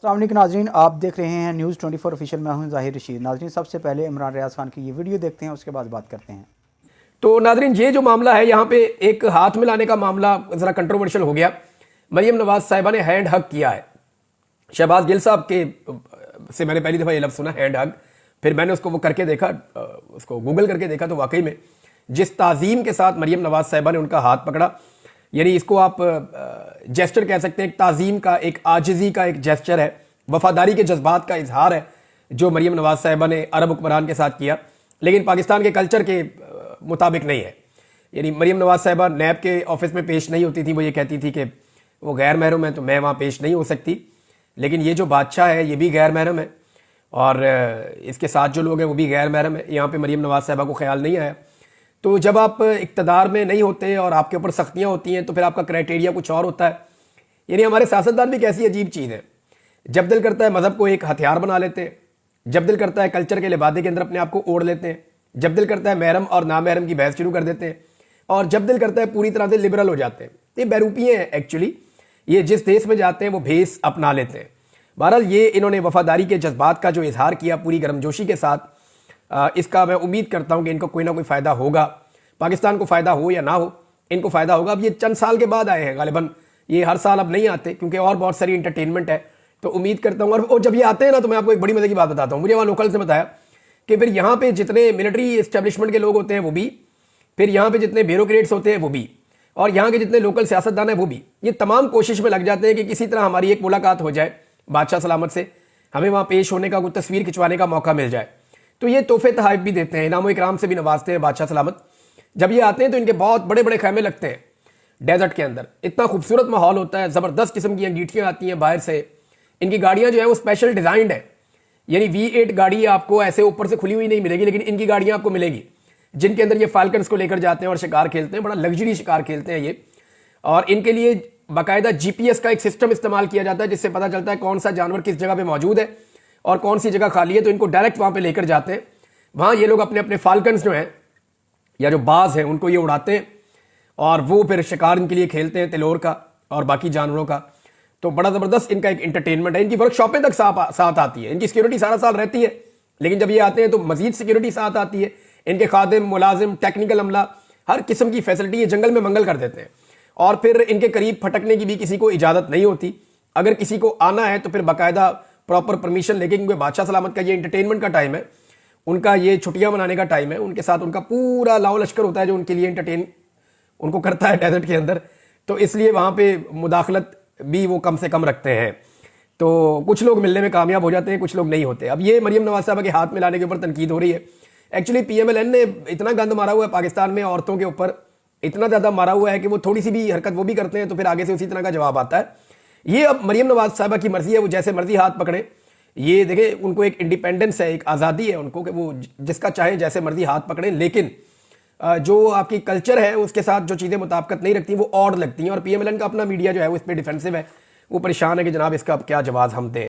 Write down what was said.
السلام علیکم ناظرین، آپ دیکھ رہے ہیں نیوز 24 آفیشیل۔ میں ہوں ظاہر رشید۔ ناظرین، سب سے پہلے عمران ریاض خان کی یہ ویڈیو دیکھتے ہیں، اس کے بعد بات کرتے ہیں۔ تو ناظرین، یہ جو معاملہ ہے یہاں پہ ایک ہاتھ ملانے کا معاملہ ذرا کنٹروورشل ہو گیا۔ مریم نواز صاحبہ نے ہینڈ ہگ کیا ہے شہباز گل صاحب کے سے۔ میں نے پہلی دفعہ یہ لفظ سنا، ہینڈ ہگ۔ پھر میں نے اس کو کر کے دیکھا، اس کو گوگل کر کے دیکھا، تو واقعی میں جس تعظیم کے ساتھ مریم نواز صاحبہ نے ان کا ہاتھ پکڑا، یعنی اس کو آپ جیسچر کہہ سکتے ہیں، ایک تعظیم کا، ایک عاجزی کا ایک جیسچر ہے، وفاداری کے جذبات کا اظہار ہے جو مریم نواز صاحبہ نے عرب حکمران کے ساتھ کیا، لیکن پاکستان کے کلچر کے مطابق نہیں ہے۔ یعنی مریم نواز صاحبہ نیب کے آفس میں پیش نہیں ہوتی تھی، وہ یہ کہتی تھی کہ وہ غیر محرم ہے تو میں وہاں پیش نہیں ہو سکتی، لیکن یہ جو بادشاہ ہے یہ بھی غیر محرم ہے اور اس کے ساتھ جو لوگ ہیں وہ بھی غیر محرم ہے۔ یہاں پہ مریم نواز صاحبہ کو خیال نہیں آیا۔ تو جب آپ اقتدار میں نہیں ہوتے اور آپ کے اوپر سختیاں ہوتی ہیں تو پھر آپ کا کرائٹیریا کچھ اور ہوتا ہے۔ یعنی ہمارے سیاستدان بھی کیسی عجیب چیز ہے، جب دل کرتا ہے مذہب کو ایک ہتھیار بنا لیتے ہیں، جب دل کرتا ہے کلچر کے لبادے کے اندر اپنے آپ کو اوڑھ لیتے ہیں، جب دل کرتا ہے محرم اور نامحرم کی بحث شروع کر دیتے ہیں، اور جب دل کرتا ہے پوری طرح سے لبرل ہو جاتے ہیں۔ یہ بیروپیے ہیں ایکچولی، یہ جس دیش میں جاتے ہیں وہ بھیس اپنا لیتے ہیں۔ بہرحال یہ انہوں نے وفاداری کے جذبات کا جو اظہار کیا پوری گرمجوشی کے ساتھ، اس کا میں امید کرتا ہوں کہ ان کو کوئی نہ کوئی فائدہ ہوگا، پاکستان کو فائدہ ہو یا نہ ہو، ان کو فائدہ ہوگا۔ اب یہ چند سال کے بعد آئے ہیں، غالباً یہ ہر سال اب نہیں آتے کیونکہ اور بہت ساری انٹرٹینمنٹ ہے، تو امید کرتا ہوں۔ اور جب یہ آتے ہیں نا تو میں آپ کو ایک بڑی مزے کی بات بتاتا ہوں، مجھے وہاں لوکل سے بتایا کہ پھر یہاں پہ جتنے ملٹری اسٹیبلشمنٹ کے لوگ ہوتے ہیں وہ بھی، پھر یہاں پہ جتنے بیوروکریٹس ہوتے ہیں وہ بھی، اور یہاں کے جتنے لوکل سیاستدان ہیں وہ بھی، یہ تمام کوشش میں لگ جاتے ہیں کہ کسی طرح ہماری ایک ملاقات ہو جائے بادشاہ سلامت سے، ہمیں وہاں پیش ہونے کا، کوئی تصویر کھنچوانے کا موقع مل جائے۔ تو یہ تحفے تحائف بھی دیتے ہیں، انعام و اکرام سے بھی نوازتے ہیں بادشاہ سلامت۔ جب یہ آتے ہیں تو ان کے بہت بڑے بڑے خیمے لگتے ہیں ڈیزرٹ کے اندر، اتنا خوبصورت ماحول ہوتا ہے، زبردست قسم کی انگیٹھیاں آتی ہیں باہر سے۔ ان کی گاڑیاں جو ہیں وہ اسپیشل ڈیزائنڈ ہیں، یعنی V8 گاڑی آپ کو ایسے اوپر سے کھلی ہوئی نہیں ملے گی، لیکن ان کی گاڑیاں آپ کو ملے گی جن کے اندر یہ فالکنز کو لے کر جاتے ہیں اور شکار کھیلتے ہیں، بڑا لگژری شکار کھیلتے ہیں یہ۔ اور ان کے لیے باقاعدہ GPS کا ایک سسٹم استعمال کیا جاتا ہے جس سے پتہ چلتا ہے کون سا جانور کس جگہ پہ موجود ہے اور کون سی جگہ خالی ہے، تو ان کو ڈائریکٹ وہاں پہ لے کر جاتے ہیں۔ وہاں یہ لوگ اپنے اپنے فالکنز جو ہیں یا جو باز ہیں ان کو یہ اڑاتے ہیں اور وہ پھر شکار ان کے لیے کھیلتے ہیں تلور کا اور باقی جانوروں کا۔ تو بڑا زبردست ان کا ایک انٹرٹینمنٹ ہے۔ ان کی ورک شاپیں تک ساتھ آتی ہے، ان کی سیکیورٹی سارا سال رہتی ہے، لیکن جب یہ آتے ہیں تو مزید سیکیورٹی ساتھ آتی ہے۔ ان کے خادم، ملازم، ٹیکنیکل عملہ، ہر قسم کی فیسلٹی یہ جنگل میں منگل کر دیتے ہیں، اور پھر ان کے قریب پھٹکنے کی بھی کسی کو اجازت نہیں ہوتی۔ اگر کسی کو آنا ہے تو پھر باقاعدہ پراپر پرمیشن لے کے، کیونکہ بادشاہ سلامت کا یہ انٹرٹینمنٹ کا ٹائم ہے، ان کا یہ چھٹیاں منانے کا ٹائم ہے، ان کے ساتھ ان کا پورا لاؤ لشکر ہوتا ہے جو ان کے لیے انٹرٹین ان کو کرتا ہے ڈیزرٹ کے اندر، تو اس لیے وہاں پہ مداخلت بھی وہ کم سے کم رکھتے ہیں۔ تو کچھ لوگ ملنے میں کامیاب ہو جاتے ہیں، کچھ لوگ نہیں ہوتے۔ اب یہ مریم نواز صاحبہ کے ہاتھ ملانے کے اوپر تنقید ہو رہی ہے۔ ایکچولی PMLN نے اتنا گند مارا ہوا ہے پاکستان میں، عورتوں کے اوپر اتنا زیادہ مارا ہوا ہے کہ وہ تھوڑی سی بھی حرکت وہ بھی کرتے ہیں تو پھر آگے سے اسی طرح کا جواب آتا ہے۔ یہ اب مریم نواز صاحبہ کی مرضی ہے، وہ جیسے مرضی ہاتھ پکڑے۔ یہ دیکھیں، ان کو ایک انڈیپینڈنس ہے، ایک آزادی ہے ان کو کہ وہ جس کا چاہیں جیسے مرضی ہاتھ پکڑیں، لیکن جو آپ کی کلچر ہے اس کے ساتھ جو چیزیں مطابقت نہیں رکھتی وہ آڈ لگتی ہیں۔ اور PMLN کا اپنا میڈیا جو ہے وہ اس پہ ڈیفینسو ہے، وہ پریشان ہے کہ جناب اس کا اب کیا جواز ہم دیں۔